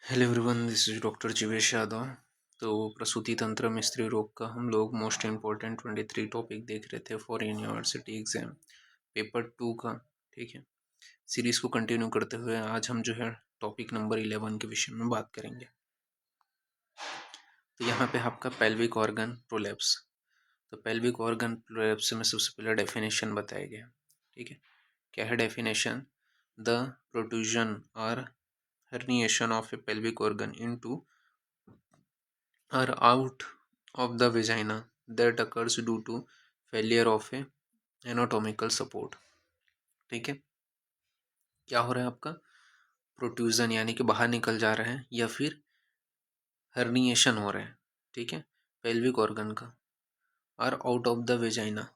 Hello everyone, this is doctor Jeevesh Yadav. तो प्रसूति तंत्र में स्त्री रोग का हम लोग मोस्ट इम्पॉर्टेंट 23 टॉपिक देख रहे थे फॉर यूनिवर्सिटी एग्जाम पेपर 2 का। ठीक है, सीरीज को कंटिन्यू करते हुए आज हम जो है टॉपिक नंबर 11 के विषय में बात करेंगे। तो यहाँ पे आपका पेल्विक ऑर्गन प्रोलैप्स। तो पेल्विक ऑर्गन प्रोलैप्स में सबसे पहले डेफिनेशन बताया गया। ठीक है, क्या है डेफिनेशन? द प्रोट्रूजन और herniation of a pelvic organ into or out of the vagina that occurs due to failure of a anatomical support। ठीक है, क्या हो रहा है आपका? प्रोट्रूजन यानी कि बाहर निकल जा रहा है या फिर हर्निएशन हो रहा है। ठीक है, पेल्विक ऑर्गन का और out of the vagina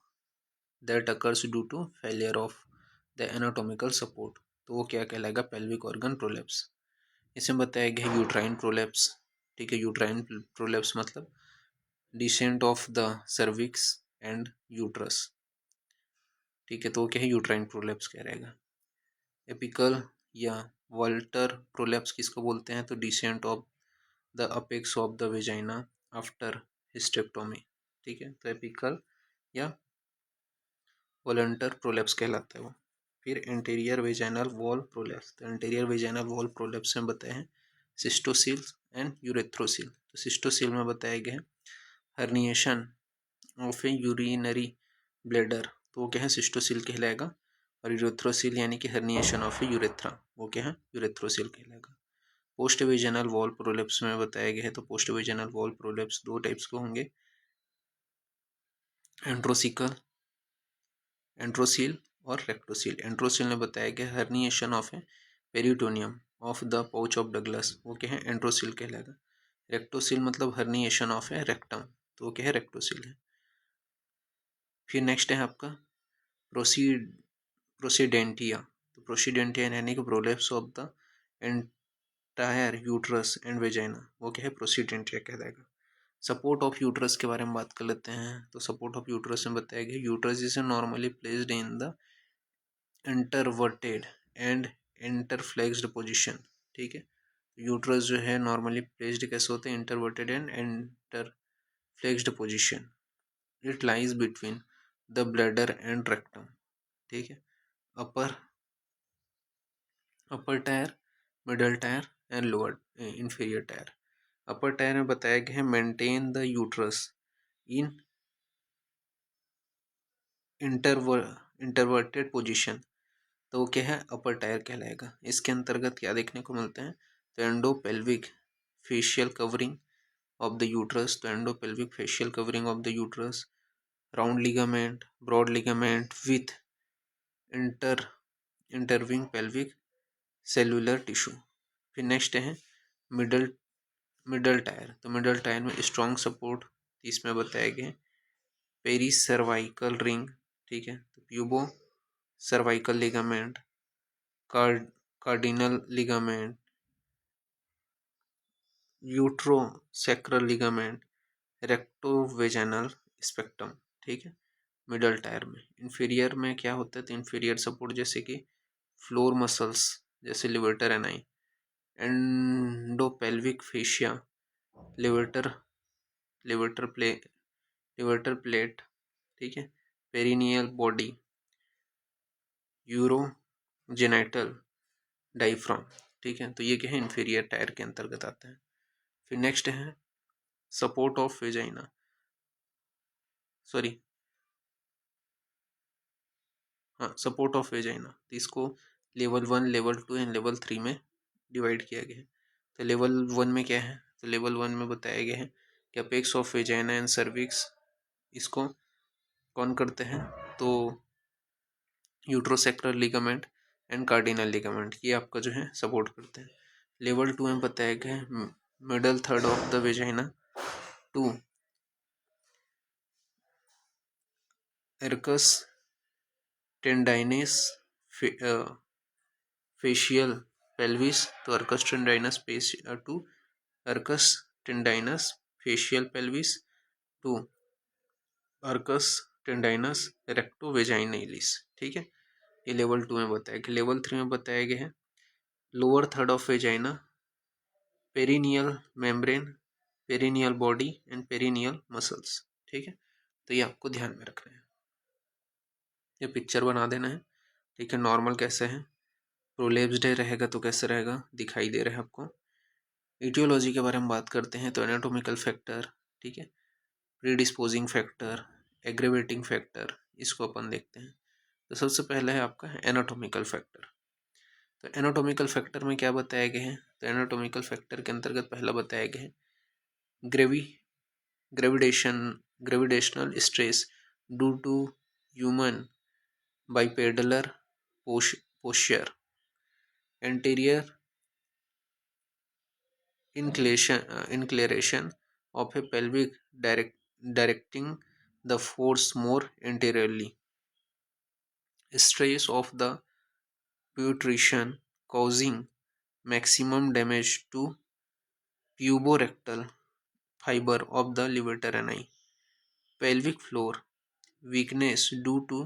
that occurs due to failure of the anatomical support. तो वो क्या कहलाएगा? Pelvic organ prolapse. इसमें बताया गया है यूट्राइन प्रोलैप्स। ठीक है, यूट्राइन प्रोलैप्स मतलब descent of the cervix and uterus. ठीक है, तो वो क्या है? यूट्राइन प्रोलैप्स क्या रहेगा? एपिकल या वॉल्टर प्रोलैप्स किसको बोलते हैं? तो decent of the apex of the vagina after hysterectomy. ठीक है, तो एपिकल या वॉलंटर प्रोलैप्स कहलाता है वो। फिर एंटीरियर वेजाइनल वॉल प्रोलैप्स। तो एंटीरियर वेजाइनल वॉल प्रोलैप्स में बताए हैं सिस्टोसील एंड यूरेथ्रोसील। तो सिस्टोसील में बताया गया है herniation of A urinary bladder. तो वो क्या है? सिस्टोसील कहलाएगा। और यूरेथ्रोसील यानी कि हर्निएशन ऑफ ए यूरेथ्रा, वो क्या है? यूरेथ्रोसील कहलाएगा। पोस्ट वेजिनल वॉल प्रोलेप्स में बताया गया है। तो पोस्ट वेजिनल वॉल प्रोलेप्स दो टाइप्स के होंगे, एंट्रोसिकल एंट्रोसील और रेक्टोसील। एंट्रोसील में बताया गया herniation of A peritoneum of the pouch of Douglas, वो क्या है? एंट्रोसील कहलाएगा। रेक्टोसील मतलब हर्निएशन ऑफ ए रेक्टम, तो वो क्या है? रेक्टोसील है। फिर नेक्स्ट है आपका प्रोसीडेंटिया। तो प्रोसीडेंटिया यानी कि prolapse of the entire uterus and vagina, वो क्या है? प्रोसीडेंटिया कहलाएगा। सपोर्ट ऑफ यूट्रस के बारे में बात कर लेते हैं। तो सपोर्ट ऑफ यूट्रस में बताया गया uterus is normally placed in the anteverted and anteflexed position. ठीक है, यूट्रस जो है नॉर्मली प्लेस्ड कैसे होते हैं? Anteverted and anteflexed position. It lies between the bladder and rectum. ठीक है, upper upper tier, middle tier and lower inferior tier. Upper tier में बताया गया है maintain the uterus in anteverted position. तो वो क्या है? अपर टायर कहलाएगा। इसके अंतर्गत क्या देखने को मिलते हैं? तो endopelvic fascial covering of the uterus. तो endopelvic fascial covering of the uterus, round ligament, broad ligament with inter intervening pelvic cellular tissue. फिर नेक्स्ट है मिडल मिडल टायर। तो मिडल टायर में स्ट्रॉन्ग सपोर्ट इसमें बताया गया पेरी सर्वाइकल रिंग। ठीक है, तो pubo cervical ligament, cardinal ligament, uterosacral ligament, rectovaginal spectrum. ठीक है, मिडल टायर में। इन्फीरियर में क्या होता है? तो इन्फीरियर सपोर्ट जैसे कि फ्लोर मसल्स जैसे levator ani, endopelvic fascia, levator levator play levator plate. ठीक है, पेरिनियल बॉडी, यूरोजेनाइटल डाइफ्राम। ठीक है, तो ये क्या है? इन्फीरियर टायर के अंतर्गत आता है। फिर नेक्स्ट है सपोर्ट ऑफ वेजाइना, सॉरी हाँ, सपोर्ट ऑफ वेजाइना। तो इसको लेवल 1, लेवल 2 एंड लेवल 3 में डिवाइड किया गया है। तो लेवल 1 में क्या है? तो लेवल 1 में बताया गया है कि apex of vagina and cervix, इसको कौन करते हैं? तो uterosacral ligament and cardinal ligament, ये आपका जो है सपोर्ट करते हैं। लेवल 2 में बताया गया है middle third of the vagina to arcus tendineus fascial pelvis. तो arcus tendineus to arcus tendineus fascial pelvis to arcus tendineus recto vaginalis. ठीक है, ये लेवल 2 में बताया गया। लेवल 3 में बताया गया है lower third of vagina perineal membrane, perineal body and perineal muscles. ठीक है, तो ये आपको ध्यान में रखना है, ये पिक्चर बना देना है। ठीक है, नॉर्मल कैसे है, प्रोलेप्स्ड रहेगा तो कैसे रहेगा, दिखाई दे रहा है आपको। ईटियोलॉजी के बारे में बात करते हैं तो एनाटोमिकल फैक्टर, ठीक है, प्रीडिस्पोजिंग फैक्टर, एग्रेवेटिंग फैक्टर, इसको अपन देखते हैं। तो सबसे पहले है आपका एनाटोमिकल फैक्टर। तो एनाटोमिकल फैक्टर में क्या बताया गया है, तो एनाटोमिकल फैक्टर के अंतर्गत पहला बताया गया है gravitational stress due to human bipedal posture, anterior inclination of a pelvic directing the force more anteriorly, stress of the pituitary causing maximum damage to puborectal fiber of the levator ani, pelvic floor weakness due to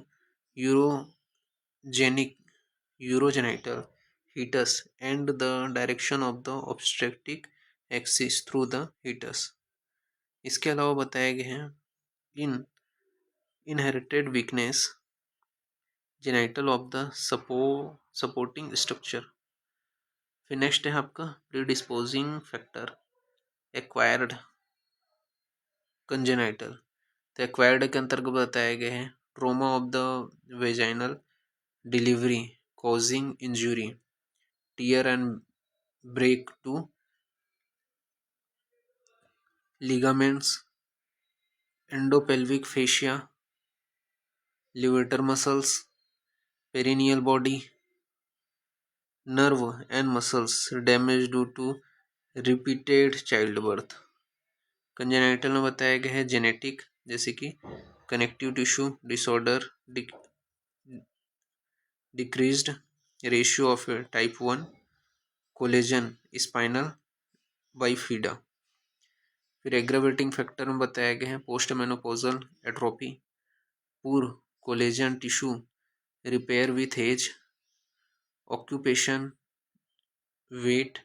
urogenic urogenital hiatus and the direction of the obstetric axis through the hiatus। इसके अलावा बताया गया है in inherited weakness genital of the supporting structure. फिर next है आपका predisposing factor acquired congenital. तो acquired के अंतर्गत बताया गया है trauma of the vaginal delivery causing injury, tear and break to ligaments, endopelvic fascia, levator muscles, perineal body, nerve and muscles damage due to repeated childbirth। Congenital में बताया गया है जेनेटिक, जैसे कि connective tissue disorder, decreased ratio of type 1 collagen spinal bifida. फिर aggravating factor में बताया गया है post menopausal atrophy, poor collagen tissue repair with age, occupation, weight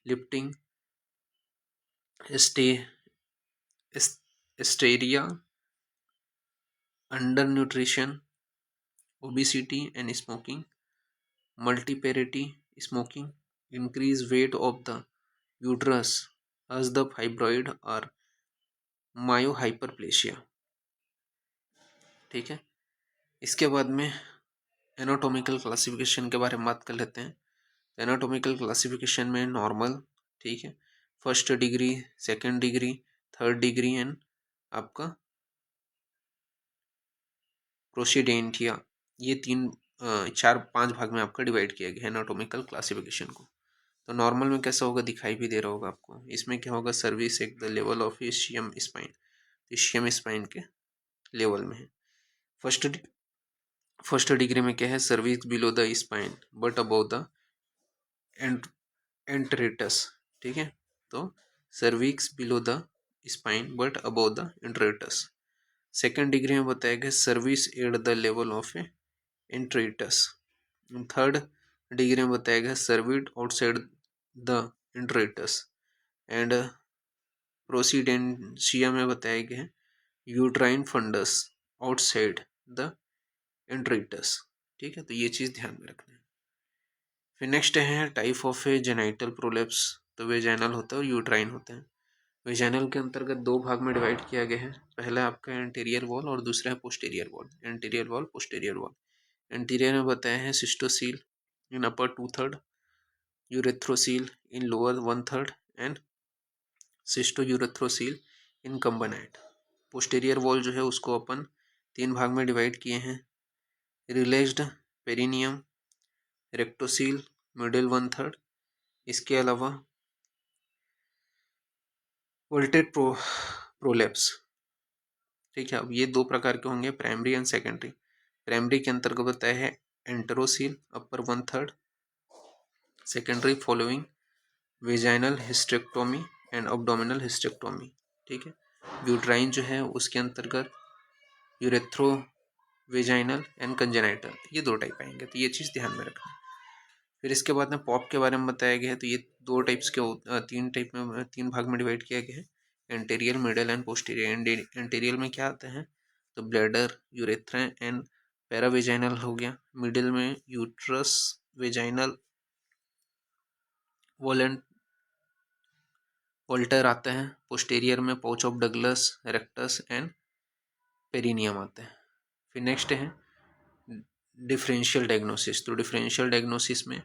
lifting, स्टेरिया, under nutrition, obesity and smoking, multiparity smoking, increase weight of the uterus as the fibroid or myohyperplasia। ठीक है, इसके बाद में एनाटॉमिकल क्लासिफिकेशन के बारे में बात कर लेते हैं। एनाटॉमिकल क्लासिफिकेशन में नॉर्मल, ठीक है, first degree, second degree, third degree and आपका प्रोसीडेंटिया, ये तीन 4-5 भाग में आपका डिवाइड किया गया है एनाटॉमिकल क्लासिफिकेशन को। तो नॉर्मल में कैसा होगा, दिखाई भी दे रहा होगा आपको। इसमें क्या होगा, cervix at the level of ischium spine, ischium spine के लेवल में है। फर्स्ट डिग्री में क्या है, cervix below the spine but above the introitus. ठीक है, तो cervix below the spine but above the introitus. Second degree में बताया गया cervix at the level of introitus. Third degree में बताया गया cervix outside the introitus and procidentia में बताया गया यूट्राइन फंडस आउटसाइड द इंट्रेटस। ठीक है, तो ये चीज़ ध्यान में रखना है। फिर नेक्स्ट है type of A genital prolapse. तो वेजाइनल होता है और यूट्राइन होता है। वेजाइनल के अंतर्गत 2 भाग में डिवाइड किया गया है। पहला आपका एंटीरियर वॉल और दूसरा है posterior wall. Anterior wall, posterior wall. Anterior में बताया है cystocele in upper 2/3, urethrocele in lower 1/3 and cystourethrocele in combination. Posterior wall जो है उसको अपन 3 भाग में डिवाइड किए हैं, रिलैक्स्ड पेरिनियम, रेक्टोसील मिडिल 1/3, इसके अलावा वोल्टेड प्रोलेप्स। ठीक है, अब ये 2 प्रकार के होंगे, प्राइमरी एंड सेकेंडरी। प्राइमरी के अंतर्गत बताया है एंटेरोसील अपर 1/3, secondary following vaginal hysterectomy and abdominal hysterectomy. ठीक है, यूट्राइन जो है उसके अंतर्गत यूरेथ्रो वेजाइनल एंड कंजेनाइटल, ये 2 टाइप आएंगे, तो ये चीज़ ध्यान में रखना। फिर इसके बाद में पॉप के बारे में बताया गया है। तो ये दो टाइप्स के तीन भाग में डिवाइड किया गया है, एंटेरियल, मिडल एंड पोस्टीरियर। एंटेरियल में क्या आता है, तो ब्लैडर, यूरेथ्रा एंड पैरावेजाइनल हो गया। मिडिल में यूट्रस, वेजाइनल, वोल्टर आता है। पोस्टीरियर में pouch of Douglas, rectus and perineum आता है। फिर नेक्स्ट है डिफरेंशियल डायग्नोसिस। तो डिफरेंशियल डायग्नोसिस में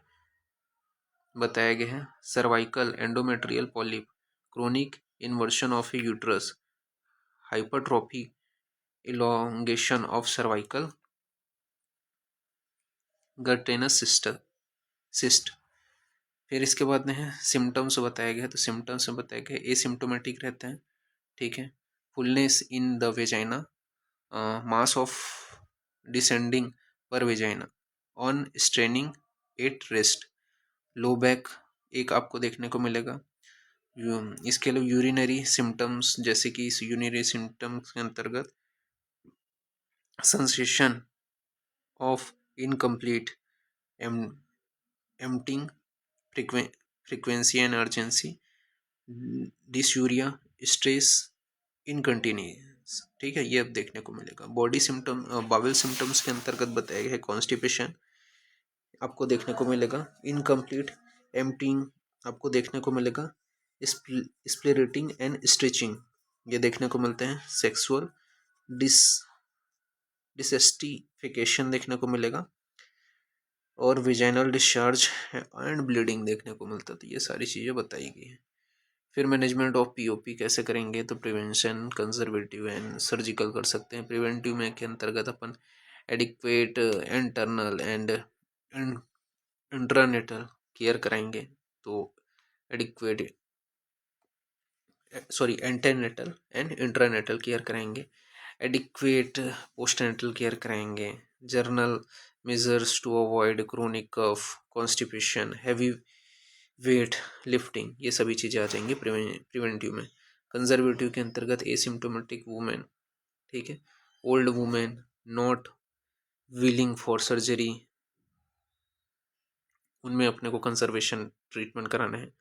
बताया गया है cervical endometrial polyp, chronic inversion of a uterus, hypertrophy, elongation of cervical, Gartner's cyst. फिर इसके बाद में है सिम्टम्स बताया गया है। तो सिम्टम्स में बताया गया एसिम्टोमेटिक रहते हैं, ठीक है। Fullness in the vagina, mass of descending per vagina, on straining at rest, low back ache आपको देखने को मिलेगा। इसके अलावा यूरिनरी सिम्टम्स, जैसे कि इस यूरिनरी सिम्टम्स के अंतर्गत sensation of incomplete emptying, frequency and urgency, dysuria, stress, incontinence, ठीक है, ये अब देखने को मिलेगा। बॉडी सिम्टम, बाउल सिम्टम्स के अंतर्गत बताया गया है कॉन्स्टिपेशन आपको देखने को मिलेगा, इनकम्प्लीट एम्प्टिंग आपको देखने को मिलेगा, स्प्लेरेटिंग एंड स्ट्रेचिंग ये देखने को मिलते हैं, सेक्सुअल डिसेस्टिफिकेशन देखने को मिलेगा, और विजाइनल डिस्चार्ज एंड ब्लीडिंग देखने को मिलता है। तो ये सारी चीज़ें बताई गई हैं। फिर मैनेजमेंट ऑफ पीओपी कैसे करेंगे, तो प्रिवेंशन, कंजर्वेटिव एंड सर्जिकल कर सकते हैं। प्रिवेंटिव में के अंतर्गत अपन adequate antenatal and intranatal care कराएंगे। तो adequate antenatal and intranatal care कराएंगे, एडिक्वेट पोस्टनेटल केयर कराएंगे, general measures to avoid chronic cough, constipation, heavy weight lifting, ये सभी चीज़ें आ जाएंगी प्रिवेंटिव में। कंजर्वेटिव के अंतर्गत एसिम्टोमेटिक वुमेन, ठीक है, old women not willing for surgery, उनमें अपने को कंजर्वेशन ट्रीटमेंट कराना है।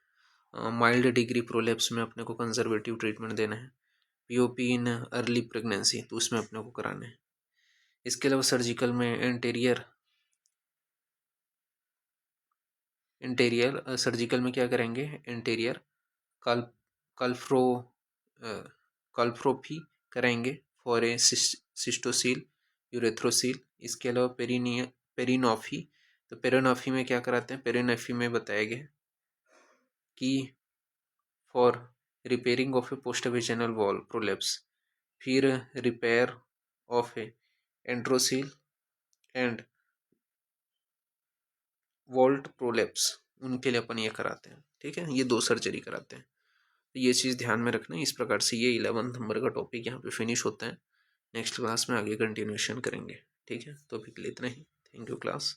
माइल्ड डिग्री प्रोलेप्स में अपने को कंजर्वेटिव ट्रीटमेंट देना है। पीओपी इन अर्ली प्रेगनेंसी, तो उसमें अपने को कराना है। इसके अलावा सर्जिकल में इंटीरियर सर्जिकल में क्या करेंगे, इंटीरियर कल्फ्रो कल्फ्रोफी कराएंगे फॉर ए सिस्टोसील, यूरेथ्रोसील। इसके अलावा पेरिनोफी, तो पेरिनोफी में क्या कराते हैं, पेरिनोफी में बताया गया कि for repairing of a post vaginal wall prolapse, फिर repair of a enterocele and vault prolapse, उनके लिए अपन ये कराते हैं, ठीक है। ये 2 सर्जरी कराते हैं। तो ये चीज़ ध्यान में रखना। इस प्रकार से ये 11 नंबर का टॉपिक यहाँ पे फिनिश होता है। नेक्स्ट क्लास में आगे कंटिन्यूशन करेंगे, ठीक है। तो अभी के लिए इतना ही। Thank you class.